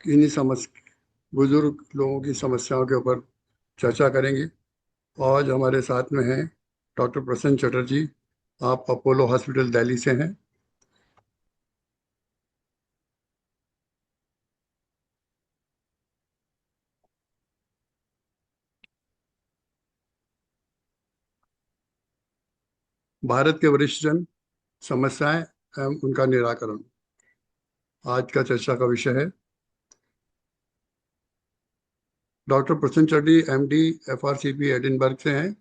किन्हीं बुजुर्ग लोगों की समस्याओं के ऊपर चर्चा करेंगे। आज हमारे साथ में हैं डॉक्टर प्रसन्न चटर्जी। आप अपोलो हॉस्पिटल दिल्ली से हैं। भारत के वरिष्ठ जन, समस्याएं एवं उनका निराकरण, आज का चर्चा का विषय है। डॉक्टर प्रसन्न चटर्जी एमडी एफआरसीपी एडिनबर्ग से हैं,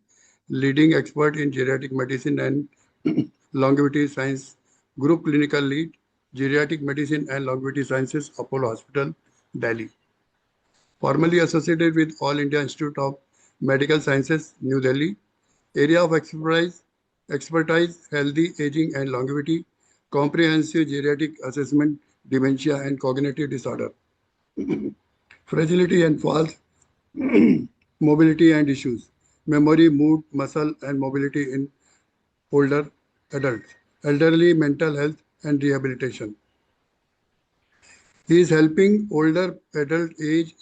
leading expert in geriatric medicine and longevity science, group clinical lead, geriatric medicine and longevity sciences, Apollo hospital Delhi. Formerly associated with All India Institute of Medical Sciences, New Delhi. Area of expertise, healthy aging and longevity, comprehensive geriatric assessment, dementia and cognitive disorder, fragility and falls, mobility and issues, memory, mood, muscle and mobility in older adults, elderly mental health and rehabilitation. He is helping older adult age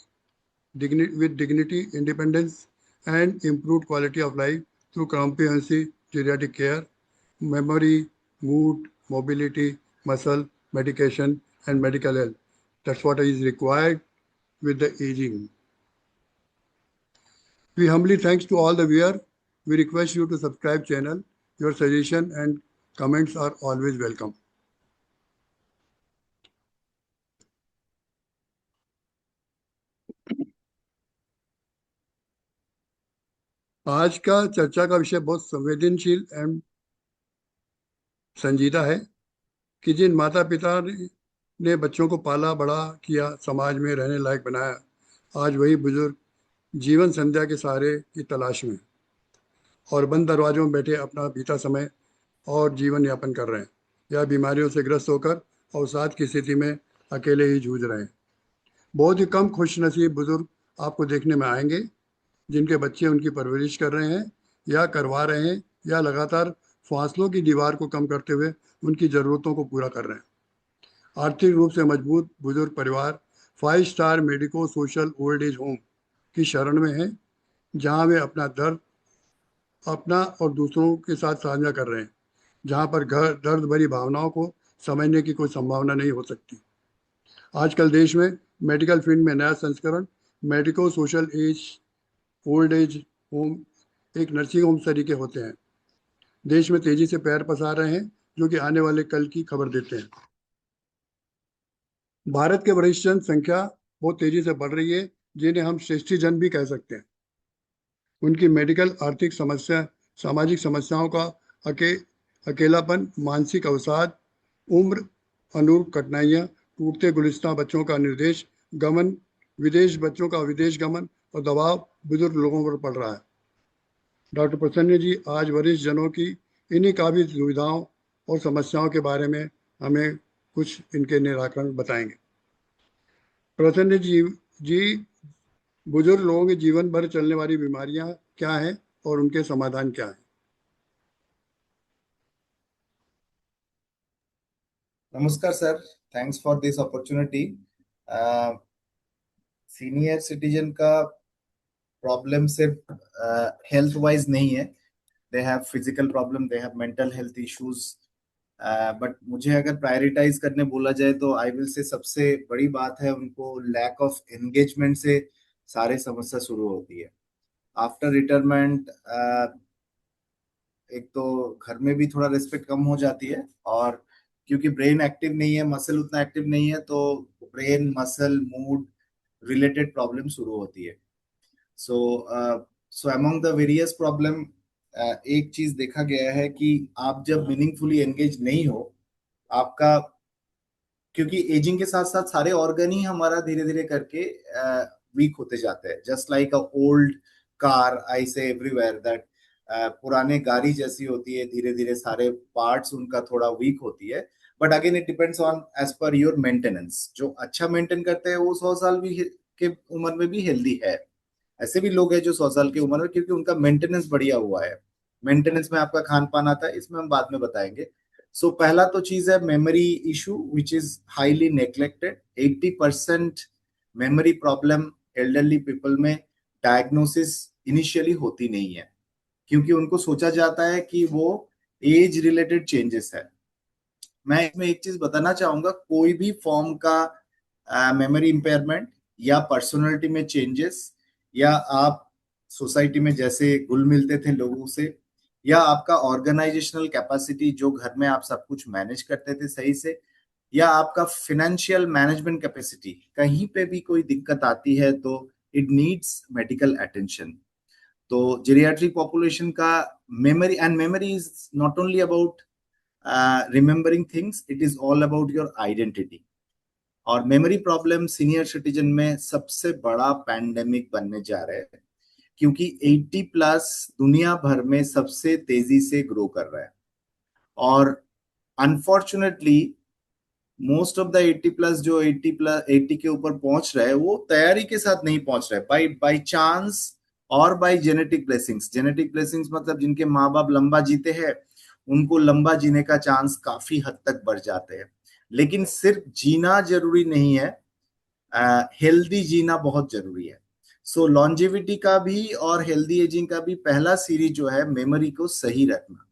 with dignity, independence, and improved quality of life through comprehensive geriatric care, memory, mood, mobility, muscle, medication, and medical health. That's what is required with the aging. We humbly thanks to all the viewer. We request you to subscribe channel. Your suggestion and comments are always welcome. आज का चर्चा का विषय बहुत संवेदनशील एवं संजीदा है कि जिन माता पिता ने बच्चों को पाला बड़ा किया, समाज में रहने लायक बनाया, आज वही बुजुर्ग जीवन संध्या के सहारे की तलाश में और बंद दरवाजों में बैठे अपना बीता समय और जीवन यापन कर रहे हैं, या बीमारियों से ग्रस्त होकर अवसाद की स्थिति में अकेले ही जूझ रहे हैं। बहुत ही कम खुश नसीब बुजुर्ग आपको देखने में आएंगे जिनके बच्चे उनकी परवरिश कर रहे हैं या करवा रहे हैं, या लगातार फासलों की दीवार को कम करते हुए उनकी ज़रूरतों को पूरा कर रहे हैं। आर्थिक रूप से मजबूत बुजुर्ग परिवार 5 star medico social old age home की शरण में है, जहां वे अपना दर्द अपना और दूसरों के साथ साझा कर रहे हैं, जहां पर घर दर्द भरी भावनाओं को समझने की कोई संभावना नहीं हो सकती। आजकल देश में मेडिकल फील्ड में नया संस्करण medico social age old age home, एक नर्सिंग होम तरीके होते हैं, देश में तेजी से पैर पसार रहे हैं, जो कि आने वाले कल की खबर देते हैं। भारत के वरिष्ठ जन संख्या बहुत तेजी से बढ़ रही है, जिन्हें हम श्रेष्ठी जन भी कह सकते हैं। उनकी मेडिकल, आर्थिक समस्या, सामाजिक समस्याओं का अके अकेलापन, मानसिक अवसाद, उम्र अनुरूप कठिनाइयाँ, टूटते गुलिस्तां बच्चों का निर्देश गमन, विदेश बच्चों का विदेश गमन और दबाव बुजुर्ग लोगों पर पड़ रहा है। डॉक्टर प्रसन्न जी आज वरिष्ठ जनों की इन्हीं काबिल दुविधाओं और समस्याओं के बारे में हमें कुछ इनके निराकरण बताएंगे। प्रसन्न जी, बुजुर्ग लोगों के जीवन भर चलने वाली बीमारियां क्या हैं और उनके समाधान क्या हैं? नमस्कार sir, thanks for this opportunity. Senior citizen का प्रॉब्लम सिर्फ हेल्थ वाइज नहीं है। They have physical problem, they have mental health issues. But मुझे अगर प्रायोरिटाइज करने बोला जाए तो आई विल से सबसे बड़ी बात है उनको लैक ऑफ एंगेजमेंट से सारे समस्या शुरू होती है। आफ्टर रिटायरमेंट एक तो घर में भी थोड़ा रिस्पेक्ट कम हो जाती है, और क्योंकि ब्रेन एक्टिव नहीं है, मसल उतना एक्टिव नहीं है, तो brain muscle mood related problem शुरू होती है। So so among the various problem एक चीज देखा गया है कि आप जब मीनिंगफुली एंगेज नहीं हो, आपका, क्योंकि एजिंग के साथ साथ सारे ऑर्गन ही हमारा धीरे धीरे करके वीक होते जाते हैं। Just like a old car, I say everywhere that पुराने गाड़ी जैसी होती है, धीरे धीरे सारे पार्ट्स उनका थोड़ा वीक होती है। But again it depends on age पर योर मेंटेनेंस। जो अच्छा मेंटेन करते हैं वो 100 साल भी के उम्र में भी हेल्दी है। ऐसे भी लोग हैं जो 100 साल की उम्र में, क्योंकि उनका मेंटेनेंस बढ़िया हुआ है। मेंटेनेंस में आपका खान पान आता है, इसमें हम बाद में बताएंगे। सो पहला तो चीज है memory issue which is highly neglected. 80% memory problem elderly people में डायग्नोसिस इनिशियली होती नहीं है, क्योंकि उनको सोचा जाता है कि वो एज रिलेटेड चेंजेस है। मैं इसमें एक चीज बताना चाहूंगा, कोई भी फॉर्म का मेमोरी इंपेयरमेंट या पर्सनालिटी में चेंजेस, या आप सोसाइटी में जैसे घुल मिलते थे लोगों से, या आपका ऑर्गेनाइजेशनल कैपेसिटी जो घर में आप सब कुछ मैनेज करते थे सही से, या आपका फाइनेंशियल मैनेजमेंट कैपेसिटी, कहीं पे भी कोई दिक्कत आती है तो इट नीड्स मेडिकल अटेंशन। तो जेरियाट्रिक पॉपुलेशन का memory is not only about remembering things, it is all about your identity. और मेमोरी प्रॉब्लम सीनियर सिटीजन में सबसे बड़ा पैंडेमिक बनने जा रहे हैं, क्योंकि 80 प्लस दुनिया भर में सबसे तेजी से ग्रो कर रहा है। और unfortunately most of the 80 plus जो 80 के ऊपर पहुंच रहे हैं, वो तैयारी के साथ नहीं पहुंच रहे, बाय बाय चांस और bye genetic blessings. Genetic blessings मतलब जिनके माँ बाप लंबा जीते हैं, उनको लंबा जीने का चांस काफी हद तक बढ़ जाते हैं। लेकिन सिर्फ जीना जरूरी नहीं है, हेल्दी जीना बहुत जरूरी है। सो लॉन्जेविटी का भी और हेल्दी एजिंग का भी पहला सीरीज जो है मेमोरी को सही रखना।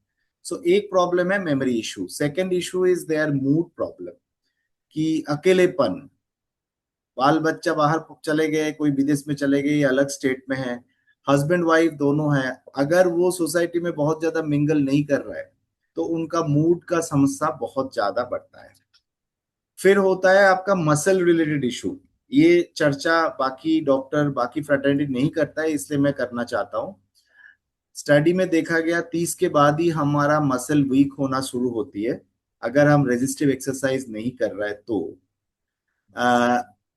सो एक प्रॉब्लम है memory issue. Second issue is their mood problem, कि अकेलेपन, बाल बच्चा बाहर चले गए, कोई विदेश में चले गए, अलग स्टेट में है, हस्बैंड वाइफ दोनों है, अगर वो सोसाइटी में बहुत ज्यादा मिंगल नहीं कर रहा है तो उनका मूड का समस्या बहुत ज्यादा बढ़ता है। फिर होता है आपका मसल रिलेटेड इशू। ये चर्चा बाकी डॉक्टर बाकी फ्रेटर्निटी नहीं करता है, इसलिए मैं करना चाहता हूँ। स्टडी में देखा गया 30 के बाद ही हमारा मसल वीक होना शुरू होती है, अगर हम रेजिस्टिव एक्सरसाइज नहीं कर रहे हैं तो।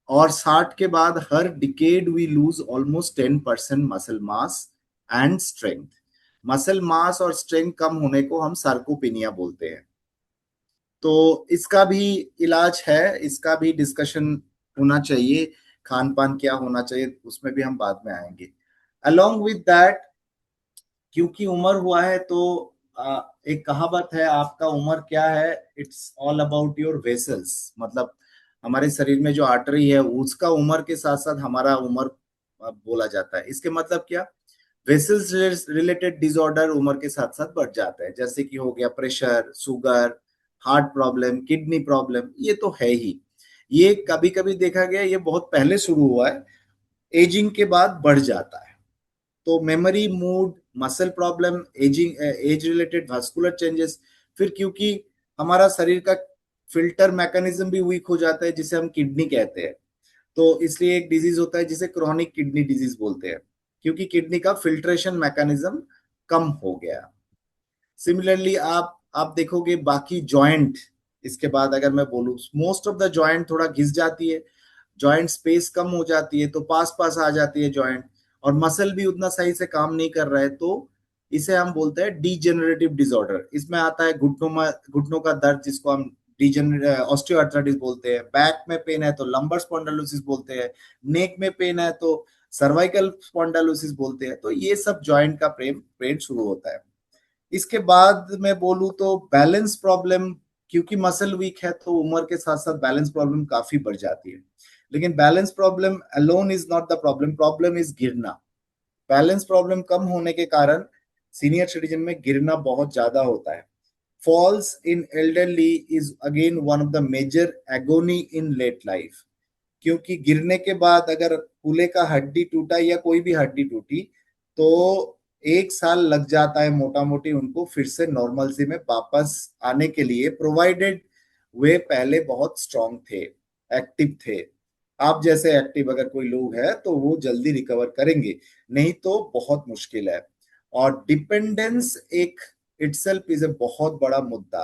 और 60 के बाद हर decade we lose almost 10% muscle mass and strength. Muscle mass और स्ट्रेंथ कम होने को हम सार्कोपेनिया बोलते हैं। तो इसका भी इलाज है, इसका भी डिस्कशन होना चाहिए, खान पान क्या होना चाहिए उसमें भी हम बाद में आएंगे। अलोंग विद दैट, क्योंकि उम्र हुआ है तो एक कहावत है, आपका उम्र क्या है, it's all about your vessels. मतलब हमारे शरीर में जो आर्टरी है उसका उम्र के साथ साथ हमारा उम्र बोला जाता है। इसके मतलब क्या, वेसल्स रिलेटेड डिसऑर्डर उम्र के साथ साथ बढ़ जाता है, जैसे कि हो गया pressure, sugar, heart problem, kidney problem, ये तो है ही। ये कभी कभी देखा गया ये बहुत पहले शुरू हुआ है, एजिंग के बाद बढ़ जाता है। तो memory, mood, muscle problem, ageing, age related vascular changes. फिर क्योंकि हमारा शरीर का फिल्टर मैकेनिज्म भी वीक हो जाता है, जिसे हम किडनी कहते हैं, तो इसलिए एक डिजीज होता है जिसे क्रॉनिक किडनी डिजीज बोलते हैं, क्योंकि किडनी का फिल्ट्रेशन मैकेनिज्म कम हो गया। सिमिलरली आप देखोगे बाकी जॉइंट, इसके बाद अगर मैं बोलूं, मोस्ट ऑफ द जॉइंट थोड़ा घिस जाती है, जॉइंट स्पेस कम हो जाती है तो पास पास आ जाती है जॉइंट, और मसल भी उतना सही से काम नहीं कर रहा है, तो इसे हम बोलते हैं डीजेनरेटिव डिसऑर्डर। इसमें आता है घुटनों का दर्द, जिसको हम ऑस्टियोआर्थराइटिस बोलते हैं। बैक में पेन है तो लंबर स्पॉन्डिलोसिस बोलते हैं। नेक में पेन है तो सर्वाइकल स्पॉन्डिलोसिस बोलते हैं। तो ये सब जॉइंट का पेन शुरू होता है। इसके बाद मैं बोलूं तो बैलेंस प्रॉब्लम, क्योंकि मसल वीक है तो उम्र के साथ साथ बैलेंस प्रॉब्लम काफी बढ़ जाती है। लेकिन balance problem alone is not the problem, problem is गिरना। बैलेंस प्रॉब्लम कम होने के कारण सीनियर सिटीजन में गिरना बहुत ज्यादा होता है। Falls in elderly is again one of the major agony in late life, क्योंकि गिरने के बाद अगर कूल्हे का हड्डी टूटा या कोई भी हड्डी टूटी तो 1 साल लग जाता है मोटा मोटी उनको फिर से नॉर्मलसी में वापस आने के लिए, प्रोवाइडेड वे पहले बहुत स्ट्रांग थे, एक्टिव थे। आप जैसे एक्टिव अगर कोई लोग है तो वो जल्दी रिकवर करेंगे, नहीं तो बहुत मुश्किल है। और डिपेंडेंस एक इटसेल्फ इज ए बहुत बड़ा मुद्दा।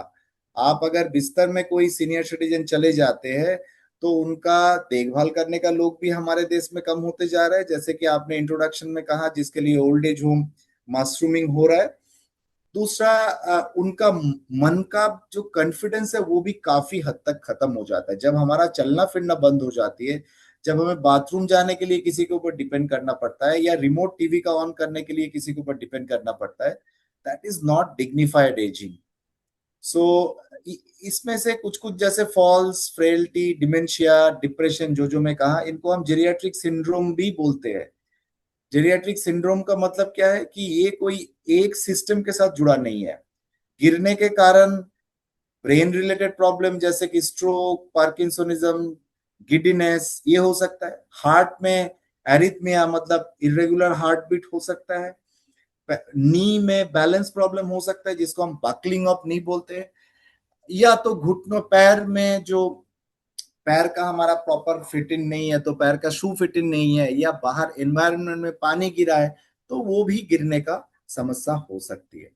आप अगर बिस्तर में कोई सीनियर सिटीजन चले जाते हैं तो उनका देखभाल करने का लोग भी हमारे देश में कम होते जा रहे हैं, जैसे कि आपने इंट्रोडक्शन में कहा, जिसके लिए ओल्ड एज होम मशरूमिंग हो रहा है। दूसरा, उनका मन का जो कॉन्फिडेंस है वो भी काफी हद तक खत्म हो जाता है। जब हमारा चलना फिरना बंद हो जाती है, जब हमें बाथरूम जाने के लिए किसी के ऊपर डिपेंड करना पड़ता है, या रिमोट टीवी का ऑन करने के लिए किसी के ऊपर डिपेंड करना पड़ता है, that is not dignified aging. So इसमें से कुछ कुछ जैसे फॉल्स, फ्रेल्टी, डिमेंशिया, डिप्रेशन, जो मैं कहा, इनको हम जेरियाट्रिक सिंड्रोम भी बोलते हैं। जेरियाट्रिक सिंड्रोम का मतलब क्या है कि ये कोई एक सिस्टम के साथ जुड़ा नहीं है। गिरने के कारण ब्रेन रिलेटेड प्रॉब्लम जैसे कि स्ट्रोक, पार्किंसोनिज्म, गिडिनेस, ये हो सकता है। हार्ट में एरिथमिया मतलब इरेगुलर हार्ट बीट हो सकता है। नी में बैलेंस प्रॉब्लम हो सकता है जिसको हम बकलिंग ऑफ नी बोलते हैं। या तो घुटनों, पैर में जो पैर का हमारा प्रॉपर फिटिंग नहीं है, तो पैर का शू फिटिंग नहीं है, या बाहर एनवायरनमेंट में पानी गिरा है, तो वो भी गिरने का समस्या हो सकती है।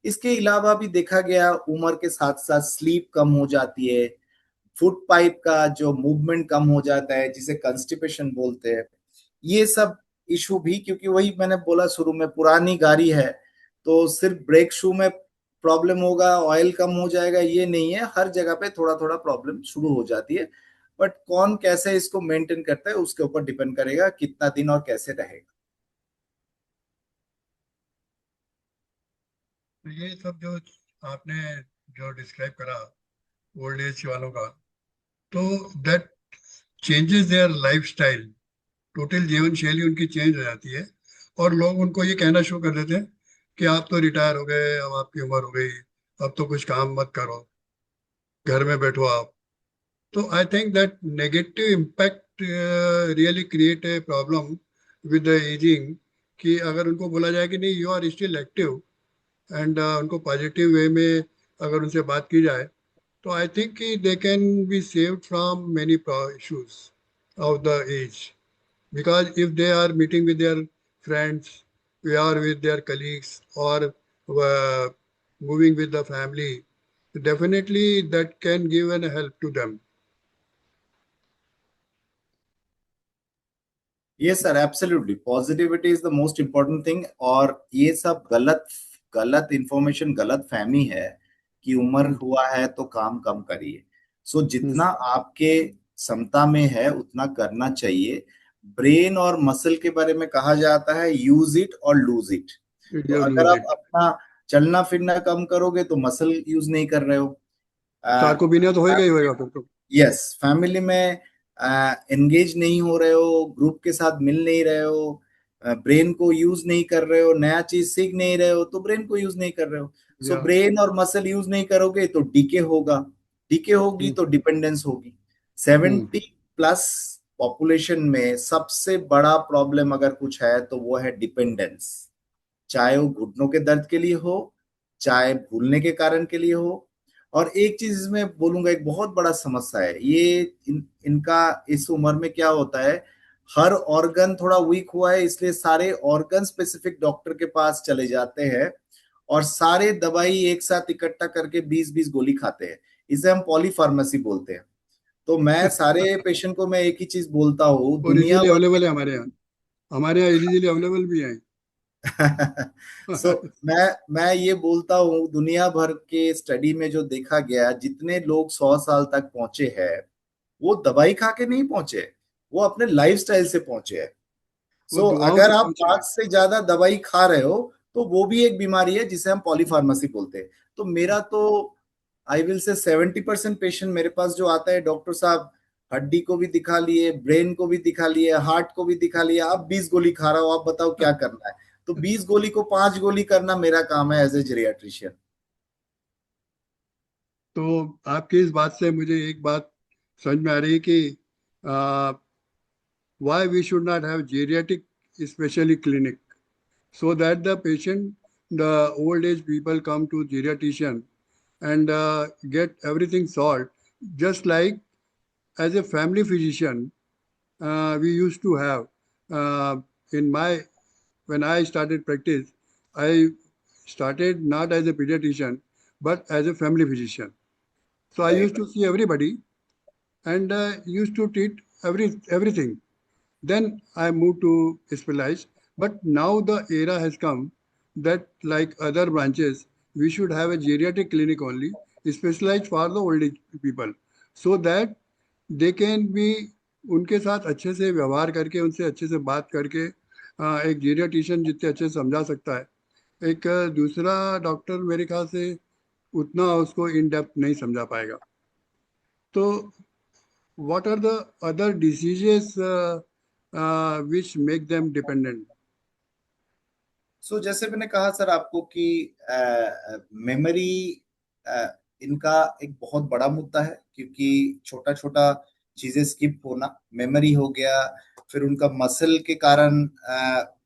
इसके अलावा भी देखा गया उम्र के साथ साथ स्लीप कम हो जाती है, फुट पाइप का जो मूवमेंट कम हो जाता है जिसे कंस्टिपेशन बोलते हैं। ये सब इशू भी, क्योंकि वही मैंने बोला शुरू में, पुरानी गाड़ी है तो सिर्फ ब्रेक शू में प्रॉब्लम होगा, ऑयल कम हो जाएगा, ये नहीं है। हर जगह पे थोड़ा थोड़ा प्रॉब्लम शुरू हो जाती है। बट कौन कैसे इसको मेंटेन करता है उसके ऊपर डिपेंड करेगा कितना दिन और कैसे रहेगा। तो ये सब जो आपने जो डिस्क्राइब करा ओल्ड एज वालों का, तो that changes there lifestyle, total जीवन शैली उनकी चेंज हो जाती है। और लोग उनको ये कहना शुरू कर देते हैं कि आप तो रिटायर हो गए, अब आपकी उम्र हो गई, अब तो कुछ काम मत करो, घर में बैठो आप। तो I think that negative impact really create a problem with the ageing. कि अगर उनको बोला जाए कि नहीं, you are still active, and उनको पॉजिटिव वे में अगर उनसे बात की जाए, तो आई थिंक कि they can be saved from many issues of the age. Because if they are meeting with their friends, or with their colleagues, or moving with the family, definitely that can give an help to them. ये sir absolutely positivity is the most important thing. और ये सब गलत गलत information, गलत फहमी है कि उम्र हम्म, हुआ है तो काम कम करिए। सो हम्म, जितना आपके क्षमता में है उतना करना चाहिए। ब्रेन और मसल के बारे में कहा जाता है यूज इट और लूज इट। तो you अगर lose आप it. अपना चलना फिरना कम करोगे तो मसल यूज नहीं कर रहे हो। सार्कोपिनिया तो होएगा ही होएगा फिर तो। यस, फैमिली में एंगेज नहीं हो रहे हो, ग्रुप के साथ मिल नहीं रहे हो, ब्रेन को यूज नहीं कर रहे हो, नया चीज सीख नहीं रहे हो तो ब्रेन को यूज नहीं कर रहे हो। सो या ब्रेन और मसल यूज नहीं करोगे तो डीके होगा, डीके होगी हम्म, तो डिपेंडेंस होगी। हम्म, 70+ पॉपुलेशन में सबसे बड़ा प्रॉब्लम अगर कुछ है तो वो है डिपेंडेंस। चाहे वो घुटनों के दर्द के लिए हो, चाहे भूलने के कारण के लिए हो। और एक चीज इसमें बोलूंगा, एक बहुत बड़ा समस्या है ये, इनका इस उम्र में क्या होता है, हर ऑर्गन थोड़ा वीक हुआ है, इसलिए सारे ऑर्गन स्पेसिफिक डॉक्टर के पास चले जाते हैं और सारे दवाई एक साथ इकट्ठा करके 20-20 गोली खाते हैं। इसे हम पॉलीफार्मेसी बोलते हैं। तो मैं सारे पेशेंट को मैं एक ही चीज बोलता हूँ, और दुनिया इजीली भर अवेलेबल है हमारे यहाँ। हमारे यहाँ इजीली अवेलेबल भी है। सो मैं ये बोलता हूँ, दुनिया भर के स्टडी में जो देखा गया, जितने लोग 100 साल तक पहुंचे हैं वो दवाई खा के नहीं पहुंचे, वो अपने लाइफस्टाइल से पहुंचे हैं। वो सो दुआओं अगर से आप पहुंचे 5 हैं। से ज्यादा दवाई खा रहे हो तो वो भी एक बीमारी है जिसे हम पॉलीफार्मेसी बोलते हैं। तो मेरा तो आई विल से 70% पेशेंट मेरे पास जो आता है, डॉक्टर साहब हड्डी को भी दिखा लिए, ब्रेन को भी दिखा लिए, हार्ट को भी दिखा लिया, अब 20 गोली खा रहा हूं, आप बताओ क्या करना है। तो 20 गोली को 5 गोली करना मेरा काम है एज ए जेरियाट्रिशियन। तो आपकी इस बात से मुझे एक बात समझ में आ रही है कि why we should not have geriatric specially clinic, so that the patient, the old age people come to geriatrician and get everything solved, just like as a family physician we used to have uh, in my when I started practice. I started not as a pediatrician but as a family physician. So I used to see everybody and used to treat everything. Then I moved to specialize. But now the era has come that, like other branches, we should have a geriatric clinic only, specialized for the old age people, so that they can be उनके साथ अच्छे से व्यवहार करके, उनसे अच्छे से बात करके एक जीरियाट्रिशियन जितने अच्छे से समझा सकता है। एक दूसरा डॉक्टर मेरे ख्याल से उतना उसको इन डेप्थ नहीं समझा पाएगा। तो what are the other diseases which make them dependent? So जैसे मैंने कहा सर आपको कि मेमोरी इनका एक बहुत बड़ा मुद्दा है, क्योंकि छोटा छोटा चीजें स्किप होना, मेमोरी हो गया, फिर उनका मसल के कारण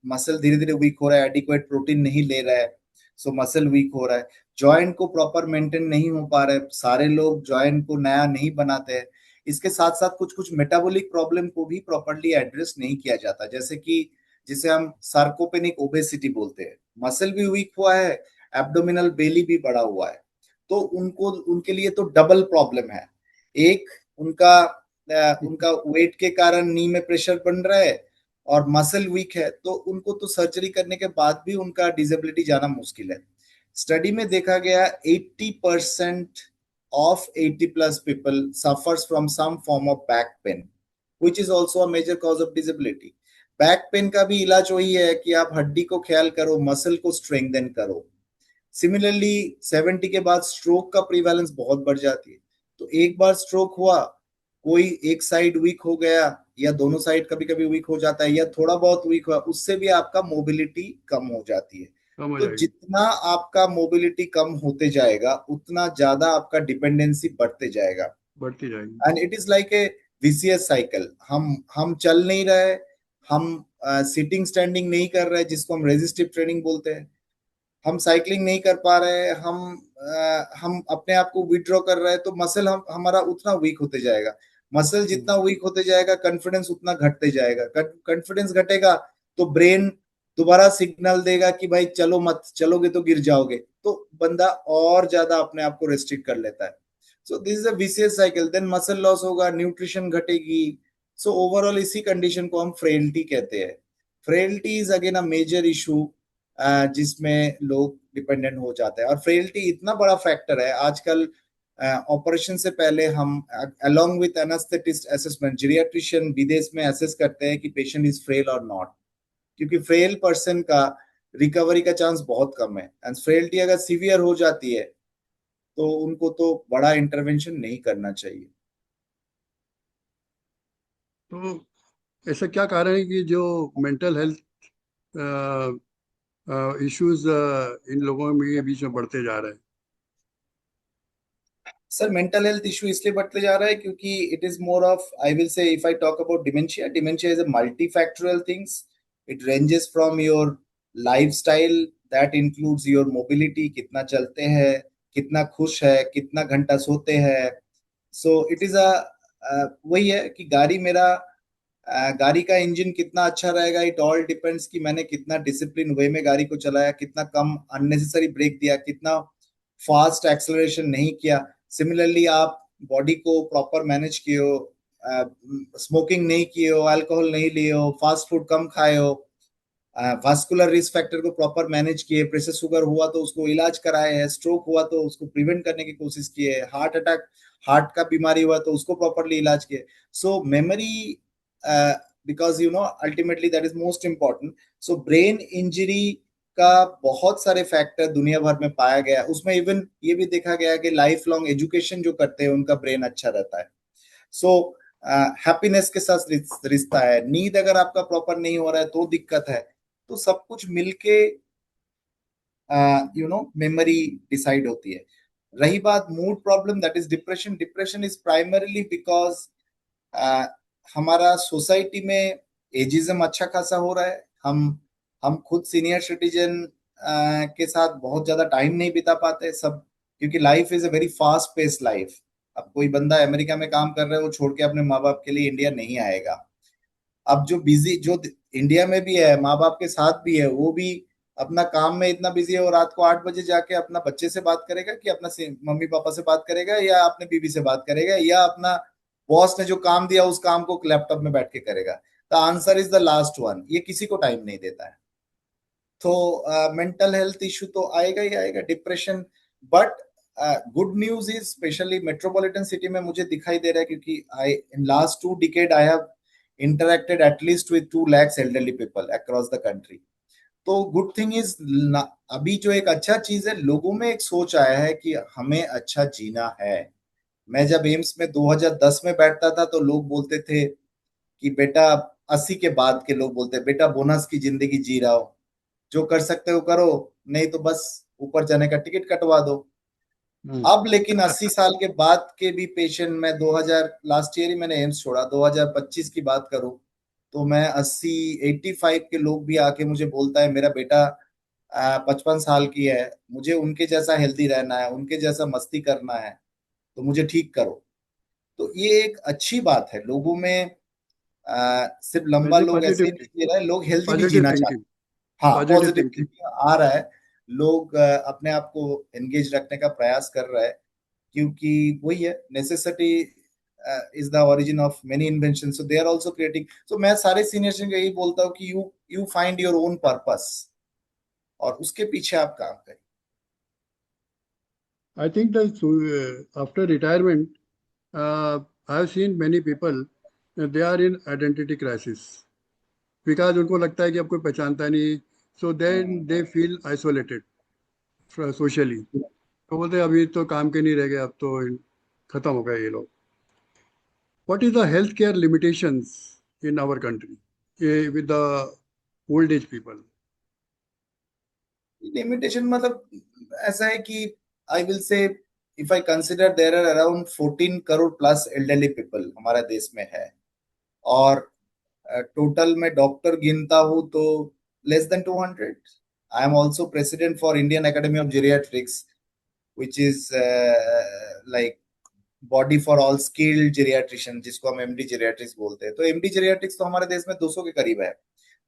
मसल धीरे धीरे वीक हो रहा है, एडिक्वेट प्रोटीन नहीं ले रहा है, सो मसल वीक हो रहा है, जॉइंट को प्रॉपर मेंटेन नहीं हो पा रहा है, सारे लोग जॉइंट को नया नहीं बनाते हैं। इसके साथ साथ कुछ कुछ मेटाबॉलिक प्रॉब्लम को भी प्रॉपरली एड्रेस नहीं किया जाता, जैसे कि जिसे हम सार्कोपेनिक ओबेसिटी बोलते हैं, मसल भी वीक हुआ है, एब्डोमिनल बेली भी बढ़ा हुआ है, तो उनको उनके लिए तो डबल प्रॉब्लम है। एक, उनका उनका वेट के कारण नी में प्रेशर बन रहा है, और मसल वीक है, तो उनको तो सर्जरी करने के बाद भी उनका डिसेबिलिटी जाना मुश्किल है। स्टडी में देखा गया 80% of 80 plus people suffers from some form of back pain, which is also a major cause of disability. Back pain का भी इलाज वही है कि आप हड्डी को ख्याल करो, मसल को स्ट्रेंथन करो। सिमिलरली 70 के बाद स्ट्रोक का प्रीवैलेंस बहुत बढ़ जाती है। तो एक बार स्ट्रोक हुआ, कोई एक साइड वीक हो गया, या दोनों साइड कभी कभी वीक हो जाता है, या थोड़ा बहुत वीक हुआ, उससे भी आपका मोबिलिटी कम हो जाती है। कम हो तो जाएगी। जितना आपका मोबिलिटी कम होते जाएगा, उतना ज्यादा आपका डिपेंडेंसी बढ़ते जाएगा। बढ़ती जाएगी। And it is like a vicious cycle. हम चल नहीं रहे, हम सिटिंग स्टैंडिंग नहीं कर रहे, जिसको हम रेजिस्टिव ट्रेनिंग बोलते हैं, हम साइकिलिंग नहीं कर पा रहे, हम अपने आप को विड्रॉ कर रहे हैं, तो मसल हमारा उतना वीक होते जाएगा। मसल जितना वीक होते जाएगा, कॉन्फिडेंस उतना घटते जाएगा। कॉन्फिडेंस घटेगा तो ब्रेन दोबारा सिग्नल देगा कि भाई चलो मत, चलोगे तो गिर जाओगे, तो बंदा और ज्यादा अपने आप को रेस्ट्रिक्ट कर लेता है। So this is a vicious cycle. Then muscle loss होगा, न्यूट्रिशन घटेगी। सो ओवरऑल इसी कंडीशन को हम फ्रेलिटी कहते हैं। Frailty is again a major issue जिसमें लोग डिपेंडेंट हो जाते हैं। और फ्रेलिटी इतना बड़ा फैक्टर है आजकल। ऑपरेशन से पहले हम अलोंग विथ एनेस्थेटिस्ट असेसमेंट, जीरियाट्रिशियन विदेश में असेस करते हैं कि पेशेंट इज फ्रेल और नॉट, क्योंकि फ्रेल पर्सन का रिकवरी का चांस बहुत कम है। एंड फ्रेलिटी अगर सीवियर हो जाती है तो उनको तो बड़ा इंटरवेंशन नहीं करना चाहिए। तो ऐसा क्या कारण है कि जो मेंटल हेल्थ इश्यूज इन लोगों में के बीच में बढ़ते जा रहे हैं? सर मेंटल हेल्थ इशू इसलिए बढ़ते जा रहा है क्योंकि it is more of, I will say, if I talk about dementia, dementia is a multifactorial things. It ranges from your lifestyle, that includes your mobility, कितना चलते हैं, कितना खुश है, कितना घंटा सोते हैं। सो इट इज अ, वही है कि गाड़ी का इंजन कितना अच्छा रहेगा, इट ऑल डिपेंड्स कि मैंने कितना डिसिप्लिन वे में गाड़ी को चलाया, कितना कम अननेसेसरी ब्रेक दिया, कितना फास्ट एक्सेलरेशन नहीं किया। सिमिलरली आप बॉडी को प्रॉपर मैनेज किए हो, स्मोकिंग नहीं किए हो, अल्कोहल नहीं लिए हो, फास्ट फूड कम खाए हो, वास्कुलर रिस्क फैक्टर को प्रॉपर मैनेज किए, प्रेशर शुगर हुआ तो उसको इलाज कराए है, स्ट्रोक हुआ तो उसको प्रिवेंट करने की कोशिश किए, हार्ट अटैक, हार्ट का बीमारी हुआ तो उसको प्रॉपरली इलाज किए। So memory, because you know ultimately that is most important. So brain injury का बहुत सारे फैक्टर दुनिया भर में पाया गया, उसमें इवन ये भी देखा गया कि लाइफ लॉन्ग एजुकेशन जो करते हैं उनका ब्रेन अच्छा रहता है। सो हैप्पीनेस के साथ रिश्ता है, नींद अगर आपका प्रॉपर नहीं हो रहा है तो दिक्कत है। तो सब कुछ मिलके मेमोरी डिसाइड होती है। रही बात mood problem, that is depression. Depression is primarily because हमारा सोसाइटी में एजिज्म अच्छा खासा हो रहा है। हम खुद सीनियर सिटीजन के साथ बहुत ज्यादा टाइम नहीं बिता पाते सब, क्योंकि life is a very fast pace life. अब कोई बंदा अमेरिका में काम कर रहा है, वो छोड़ के अपने माँ बाप के लिए इंडिया नहीं आएगा। अब जो इंडिया में भी है, माँ बाप के साथ भी है, वो भी अपना काम में इतना बिजी है, वो रात को 8 बजे जाके अपना बच्चे से बात करेगा, कि अपना मम्मी पापा से बात करेगा, या अपने बीवी से बात करेगा, या अपना बॉस ने जो काम दिया उस काम को लैपटॉप में बैठ के करेगा। The answer is the last one, ये किसी को टाइम नहीं देता है। तो मेंटल हेल्थ इशू तो आएगा ही आएगा, depression. But good news is specially metropolitan city में मुझे दिखाई दे रहा है, क्योंकि I in last 2 decades I have interacted at least with 2 lakhs elderly people across the country. तो गुड थिंग इज, अभी जो एक अच्छा चीज है, लोगों में एक सोच आया है कि हमें अच्छा जीना है। मैं जब एम्स में 2010 में बैठता था तो लोग बोलते थे कि बेटा, 80 के बाद के लोग बोलते, बेटा बोनस की जिंदगी जी रहा हो, जो कर सकते हो करो, नहीं तो बस ऊपर जाने का टिकट कटवा दो। हम्म। अब लेकिन 80 साल के बाद के भी पेशेंट, मैं 2000 लास्ट ईयर ही मैंने एम्स छोड़ा, 2025 की बात करूं तो मैं 80 85 के लोग भी आके मुझे बोलता है मेरा बेटा 55 साल की है, मुझे उनके जैसा हेल्दी रहना है, उनके जैसा मस्ती करना है, तो मुझे ठीक करो। तो ये एक अच्छी बात है लोगों में। सिर्फ लंबा वैसे लोग ऐसे ही पॉजिटिव नहीं जी रहे, लोग हेल्दी भी पॉजिटिव जीना थिंकिंग, चाहते हैं। हाँ, पॉजिटिव पॉजिटिव थिंकिंग। थिंकिंग आ रहा है। लोग अपने आप को एंगेज रखने का प्रयास कर रहे हैं, क्योंकि वही है, necessity is the origin of many invention, so they are also creating. So मैं सारे सीनियर्स को यही बोलता हूँ कि you you find your own purpose और उसके पीछे आप काम करें। I think that after retirement, I have seen many people, they are in identity crisis because उनको लगता है कि अब कोई पहचानता नहीं, so then they feel isolated socially. तो बोलते हैं अभी तो काम के नहीं रह गए, अब तो खत्म हो गए ये लोग. What is the healthcare limitations in our country with the old age people? Limitation मतलब ऐसा है कि I will say, if I consider there are around 14 crore plus elderly people हमारे देश में है, और टोटल में डॉक्टर गिनता हूँ तो less than 200। I am also president for Indian academy of geriatrics, which is like body for all skilled geriatrician, जिसको हम एमडी जेरियाट्रिक्स बोलते हैं। तो एमडी जेरियाट्रिक्स तो हमारे देश में 200 के करीब है।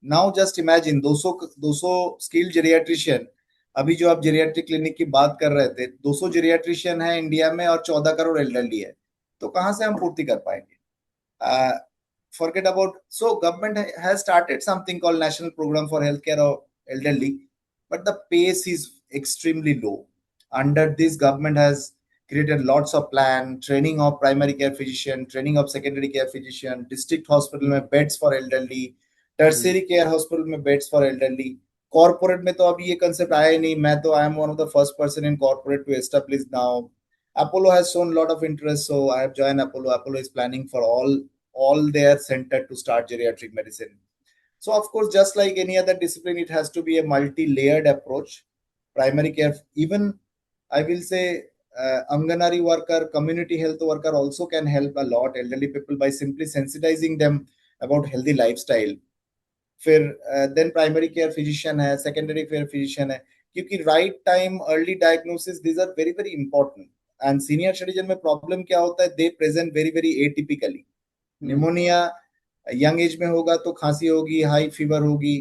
Now just imagine 200 skilled geriatrician. अभी जो आप जेरियाट्रिक क्लिनिक की बात कर रहे थे, 200 जेरियाट्रिशियन है इंडिया में और 14 करोड़ एल्डरली है, तो कहाँ से हम पूर्ति कर पाएंगे? Forget about, so government has started something called National Program for Healthcare of Elderly, but the pace is extremely low. Under this, government has created lots of plan, training of primary care physician, training of secondary care physician, district hospital में beds for elderly, tertiary care hospital में beds for elderly. Corporate में तो अभी ये concept आया ही नहीं। मैं तो I am one of the first person in corporate to establish now. Apollo has shown a lot of interest, so I have joined Apollo. Apollo is planning for all their center to start geriatric medicine. So of course, just like any other discipline, it has to be a multi-layered approach. Primary care, even I will say, Anganari worker, community health worker also can help a lot elderly people by simply sensitizing them about healthy lifestyle. फिर then primary care physician है, secondary care physician है, क्योंकि right time early diagnosis, these are very very important. And senior citizen में problem क्या होता है, they present very very atypically. Pneumonia young age में होगा तो खांसी होगी, हाई फीवर होगी,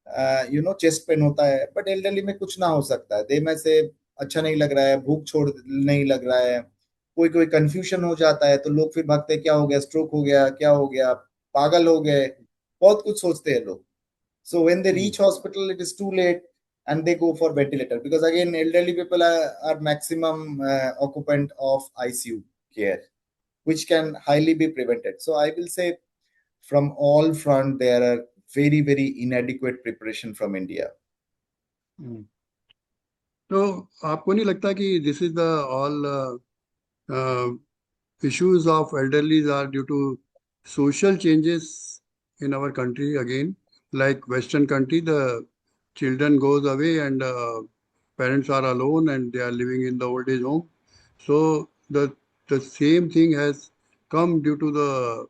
चेस्ट पेन होता है, बट एल्डरली में कुछ ना हो सकता है, देह में से अच्छा नहीं लग रहा है, भूख छोड़ नहीं लग रहा है, कोई कोई कंफ्यूजन हो जाता है, तो लोग फिर भागते हैं, क्या हो गया, स्ट्रोक हो गया, क्या हो गया, पागल हो गए, बहुत कुछ सोचते हैं लोग। So when they reach hospital, it is too late, and they go for ventilator, because again, elderly people are maximum occupant of ICU care, which can highly be prevented. So I will say, from all front, there are very very inadequate preparation from India. तो आपको नहीं लगता कि this is the all issues of elderlies are due to social changes in our country again, like Western country, the children goes away and parents are alone and they are living in the old age home. So the same thing has come due to the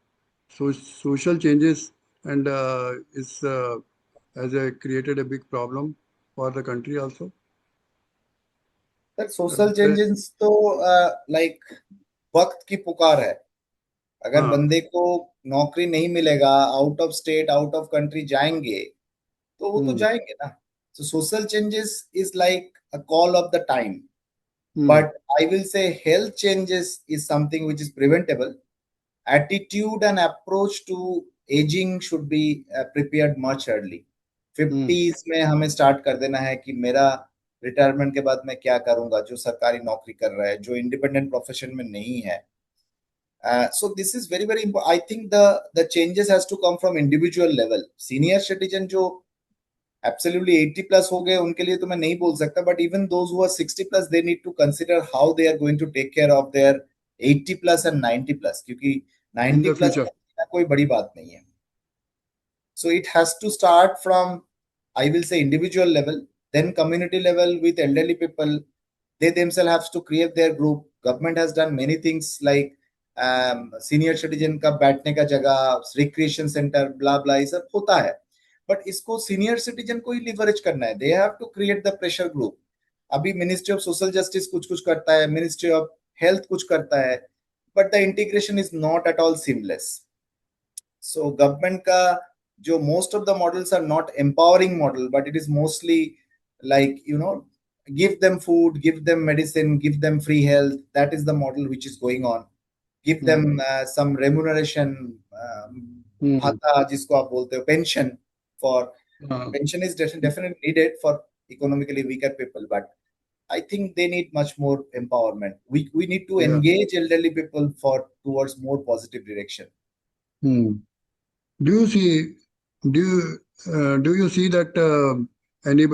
social changes and is has created a big problem for the country also. That social changes तो like वक्त की पुकार है। अगर हाँ. बंदे को नौकरी नहीं मिलेगा, out of state out of country जाएंगे, तो वो तो हम्म. जाएंगे ना। So social changes is like a call of the time, hmm. but I will say health changes is something which is preventable. Attitude and approach to aging should be prepared much early. Hmm. 50s में हमें start कर देना है कि मेरा retirement के बाद मैं क्या करूंगा, जो सरकारी नौकरी कर रहा है, जो इंडिपेंडेंट प्रोफेशन में नहीं है। So this is very very important. I think the changes has to come from individual level. Senior citizen जो एब्सोल्युटली 80 प्लस हो गए उनके लिए तो मैं नहीं बोल सकता, but even those who are 60 plus they need to consider how they are going to take care of their 80 plus and 90 plus, क्योंकि इन 90 द प्लस फ्यूचर। कोई बड़ी बात नहीं है. So it has to start from, I will say, individual level, then community level with elderly people. They themselves have to create their group. Government has done many things like senior citizen का बैठने का जगह, recreation center, blah blah, ये सब होता है. But इसको senior citizen को ही लिवरेज करना है. They have to create the pressure group. अभी मिनिस्ट्री ऑफ सोशल जस्टिस कुछ कुछ करता है, मिनिस्ट्री ऑफ हेल्थ कुछ करता है, but the integration is not at all seamless. So government का जो most of the models are not empowering model, but it is mostly like, give them food, give them medicine, give them free health. That is the model which is going on. Give them some remuneration, bhata जिसको आप बोलते हो, pension for pension is definitely needed for economically weaker people, but I think they need much more empowerment. We need to या engage elderly people for towards more positive direction. Do you see do you see that any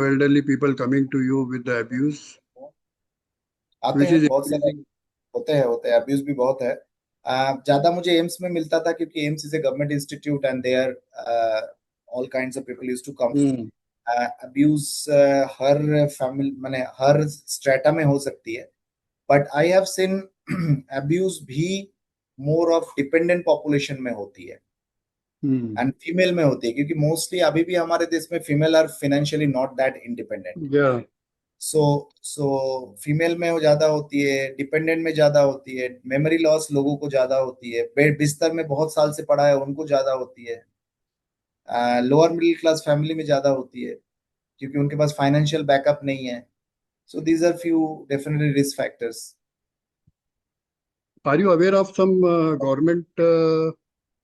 elderly people coming to you with the abuse आते which हैं is बहुत सारे. increasing? होते हैं abuse भी बहुत है. ज्यादा मुझे एम्स में मिलता था क्योंकि AIIMS is a government institute and there all kinds of people used to come. Hmm abuse हर फैमिली माने हर स्ट्रेटा में हो सकती है, but I have seen abuse भी मोर ऑफ डिपेंडेंट पॉपुलेशन में होती है हम्म एंड फीमेल में होती है, क्योंकि मोस्टली अभी भी हमारे देश में female are financially not that independent. या सो फीमेल में वो ज्यादा होती है, डिपेंडेंट में ज्यादा होती है, मेमोरी लॉस लोगों को ज्यादा होती है, बेड बिस्तर में बहुत साल से पड़ा है उनको ज्यादा होती है, लोअर मिडिल क्लास फैमिली में ज्यादा होती है क्योंकि उनके पास फाइनेंशियल बैकअप नहीं है. So these are few definitely risk factors. Are you aware of some government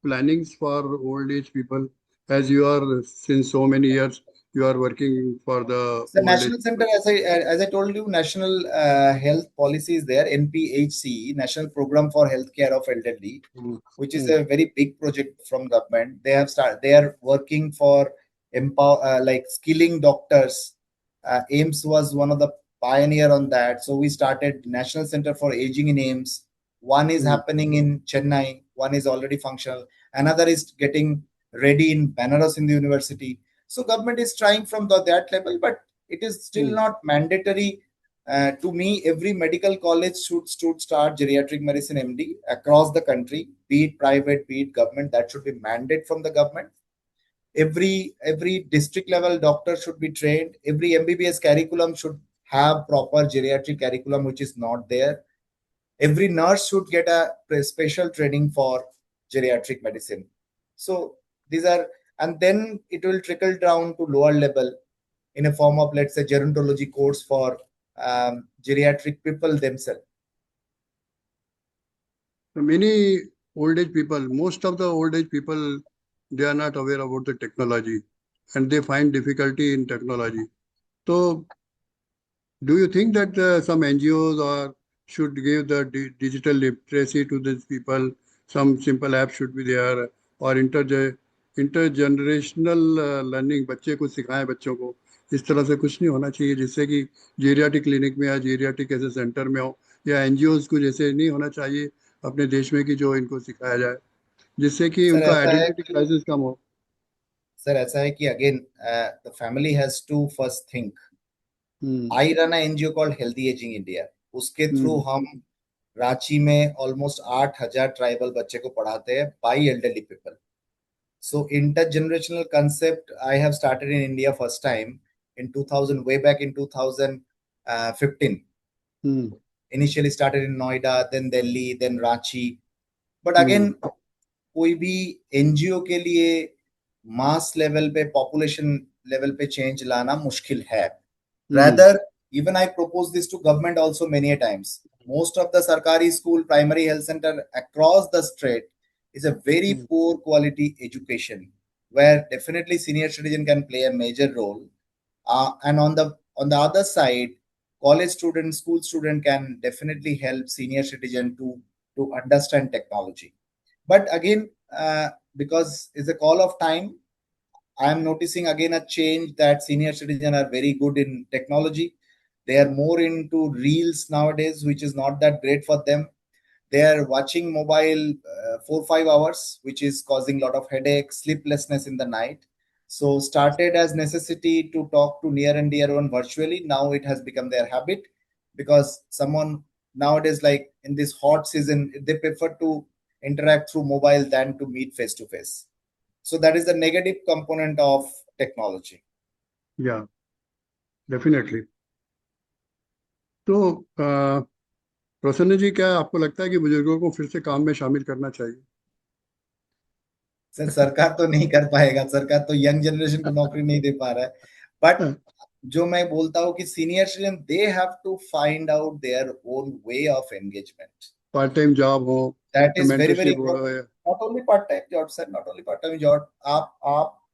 plannings for old age people? As you are since so many years, you are working for the The old age national center, people. as I told you, national health policy is there, NPHC, National Program for Healthcare of Elderly, Mm, which is mm, a very big project from government. They are working for empower like skilling doctors. AIMS was one of the pioneer on that. So we started National Center for Aging in AIMS. One is mm, happening in Chennai. One is already functional. Another is getting ready in Banaras in the university. So government is trying from that level, but it is still mm, not mandatory. To me, every medical college should start geriatric medicine MD across the country, be it private, be it government. That should be mandate from the government. Every district level doctor should be trained. Every MBBS curriculum should have proper geriatric curriculum, which is not there. Every nurse should get a special training for geriatric medicine. So these are, and then it will trickle down to lower level in a form of, let's say, gerontology course for geriatric people themselves. So many old age people, most of the old age people, they are not aware about the technology and they find difficulty in technology. So do you think that some NGOs or should give the digital literacy to these people? Some simple app should be there और intergenerational learning बच्चे को सिखाएं बच्चों को इस तरह से कुछ नहीं होना चाहिए जिससे कि जीरियाटिक क्लिनिक में या जीरियाटिक ऐसे सेंटर में हो या एनजीओज को जैसे नहीं होना चाहिए अपने देश में कि जो इनको सिखाया जाए जिससे कि सर उनका ऐसा है आइडेंटिटी कि क्राइसिस कम हो. सर ऐसा है कि again the family has to first think. Hmm I run a NGO called Healthy Ageing India. उसके थ्रू हम्म हम रांची में ऑलमोस्ट 8,000 ट्राइबल बच्चे को पढ़ाते हैं by elderly people. So intergenerational concept I have started in India first time in 2000, way back in 2015. Hmm Initially started in Noida, then Delhi, then Ranchi. But again, हम्म कोई भी NGO के लिए mass level पे, population level पे change लाना मुश्किल है. हम्म Rather, even I propose this to government also many a times. Most of the Sarkari school, primary health center across the state is a very hmm poor quality education, where definitely senior citizen can play a major role. And on the other side, college student, school student can definitely help senior citizen to understand technology. But again, because it's a call of time, I am noticing again a change that senior citizens are very good in technology. They are more into reels nowadays, which is not that great for them. They are watching mobile 4 5 hours, which is causing a lot of headache, sleeplessness in the night. So started as necessity to talk to near and dear one virtually. Now it has become their habit, because someone nowadays, like in this hot season, they prefer to interact through mobile than to meet face to face. So that is the negative component of technology. या definitely. तो प्रसन्न जी, क्या आपको लगता है कि बुजुर्गों को फिर से काम में शामिल करना चाहिए? सर, सरकार तो नहीं कर पाएगा, सरकार तो यंग जनरेशन को नौकरी नहीं दे पा रहा है। बट जो मैं बोलता हूँ कि senior citizen, they have to find out their own way of engagement. Part time job हो, that is very very mentorship हो, important. Not only part time job sir, not only part time job.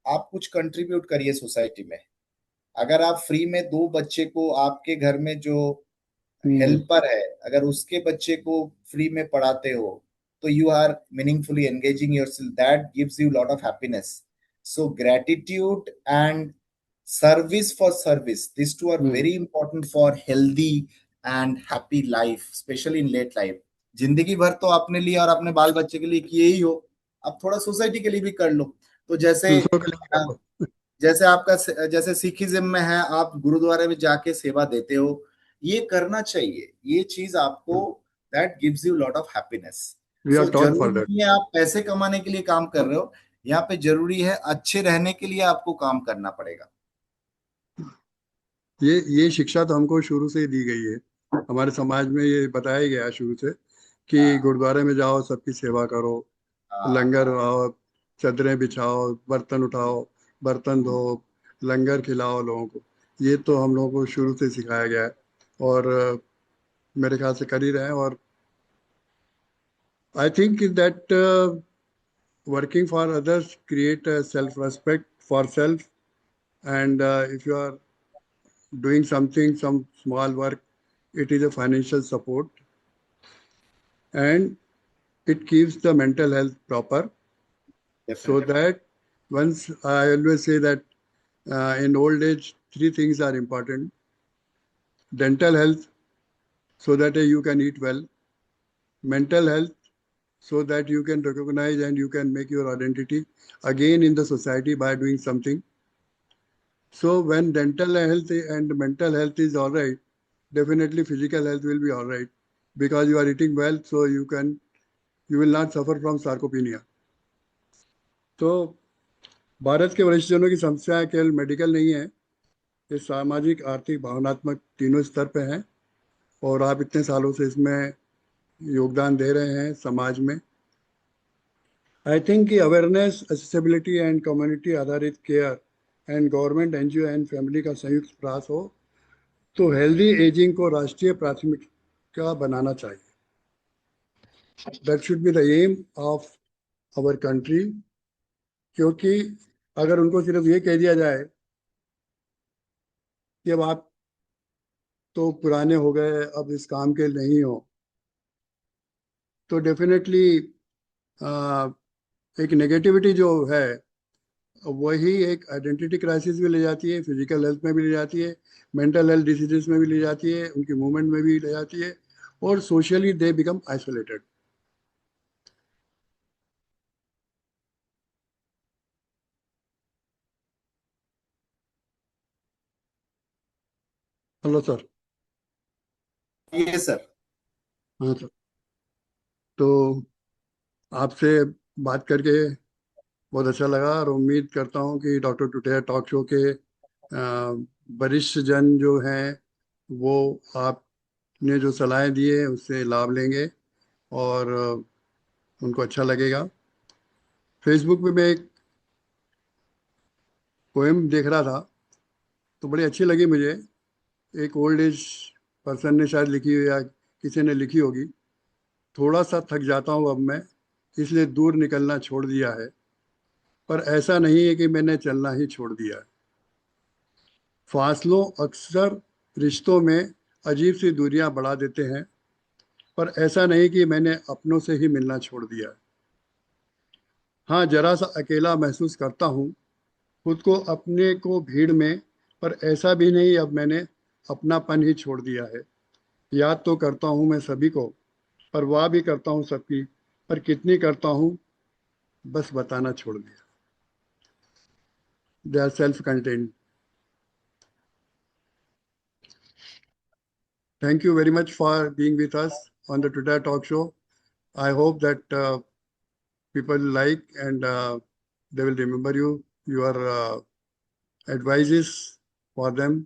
आप कुछ contribute करिए society में। अगर आप free में दो बच्चे को, आपके घर में जो हम्म, हेल्पर है, अगर उसके बच्चे को फ्री में पढ़ाते हो, तो you are meaningfully engaging yourself, that gives you lot of happiness. So gratitude and service for service, this two are hmm, very important for healthy and happy life, specially in late life. जिंदगी भर तो अपने लिए और अपने बाल बच्चे के लिए किए ही हो, अब थोड़ा सोसाइटी के लिए भी कर लो। तो जैसे दूसरों के लिए कर लो। जैसे आपका, जैसे सिखिज्म में है, आप गुरुद्वारे में जाके सेवा देते हो, ये करना चाहिए। ये चीज आपको, that gives you lot of happiness. We are so taught for जरूरी दैट। नहीं है आप पैसे कमाने के लिए काम कर रहे हो, यहाँ पे जरूरी है अच्छे रहने के लिए आपको काम करना पड़ेगा। ये शिक्षा तो हमको शुरू से ही दी गई है। हमारे समाज में ये बताया गया है शुरू से कि हाँ गुरुद्वारे में जाओ, सबकी सेवा करो, हाँ लंगर हाँ। आओ, चादरें बिछाओ, बर्तन उठाओ, बर्तन धो, लंगर खिलाओ लोगों को। ये तो हम लोगों को शुरू से सिखाया गया है, और मेरे ख्याल से कर ही रहे हैं। और आई think that working for others create a self respect for self, and if you are doing something, some small work, it is a financial support, and it keeps the mental health proper. So Definitely. that, once I always say that in old age three things are important: dental health, so that you can eat well; mental health, so that you can recognize and you can make your identity again in the society by doing something. So when dental health and mental health is all right, definitely physical health will be all right, because you are eating well, so you will not suffer from sarcopenia. तो भारत के वरिष्ठजनों की समस्याएं केवल medical नहीं है, ये सामाजिक, आर्थिक, भावनात्मक तीनों स्तर पे हैं। और आप इतने सालों से इसमें योगदान दे रहे हैं समाज में। आई थिंक कि अवेयरनेस, एक्सेसिबिलिटी एंड कम्युनिटी आधारित care and government, NGO and family का संयुक्त प्रयास हो तो हेल्दी एजिंग को राष्ट्रीय प्राथमिकता बनाना चाहिए। That should be the aim of our country. क्योंकि अगर उनको सिर्फ ये कह दिया जाए कि अब आप तो पुराने हो गए, अब इस काम के नहीं हो, तो डेफिनेटली एक नेगेटिविटी जो है, वही एक आइडेंटिटी क्राइसिस भी ले जाती है, फिजिकल हेल्थ में भी ले जाती है, मेंटल हेल्थ डिसीजेस में भी ले जाती है, उनकी मूवमेंट में भी ले जाती है, और socially they become isolated. Hello sir. ये सर। हाँ सर। तो आपसे बात करके बहुत अच्छा लगा, और उम्मीद करता हूँ कि डॉक्टर टुटेजा टॉक शो के वरिष्ठ जन जो हैं, वो आपने जो सलाहें दी है उससे लाभ लेंगे, और उनको अच्छा लगेगा। फेसबुक पे मैं एक पोएम देख रहा था, तो बड़ी अच्छी लगी मुझे। एक ओल्ड एज पर्सन ने शायद लिखी हो, या किसी ने लिखी होगी: थोड़ा सा थक जाता हूँ अब मैं, इसलिए दूर निकलना छोड़ दिया है, पर ऐसा नहीं है कि मैंने चलना ही छोड़ दिया है। फासलों अक्सर रिश्तों में अजीब सी दूरियां बढ़ा देते हैं, पर ऐसा नहीं कि मैंने अपनों से ही मिलना छोड़ दिया है। हाँ, जरा सा अकेला महसूस करता हूँ, खुद को अपने को भीड़ में, पर ऐसा भी नहीं अब मैंने अपनापन ही छोड़ दिया है। याद तो करता हूँ मैं सभी को, परवाह भी करता हूँ सबकी, पर कितनी करता हूँ बस बताना छोड़ दिया। They are self content. Thank you very much for being with us on the Twitter Talk Show. I hope that people like and they will remember you, your advices for them.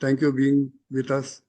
Thank you being with us.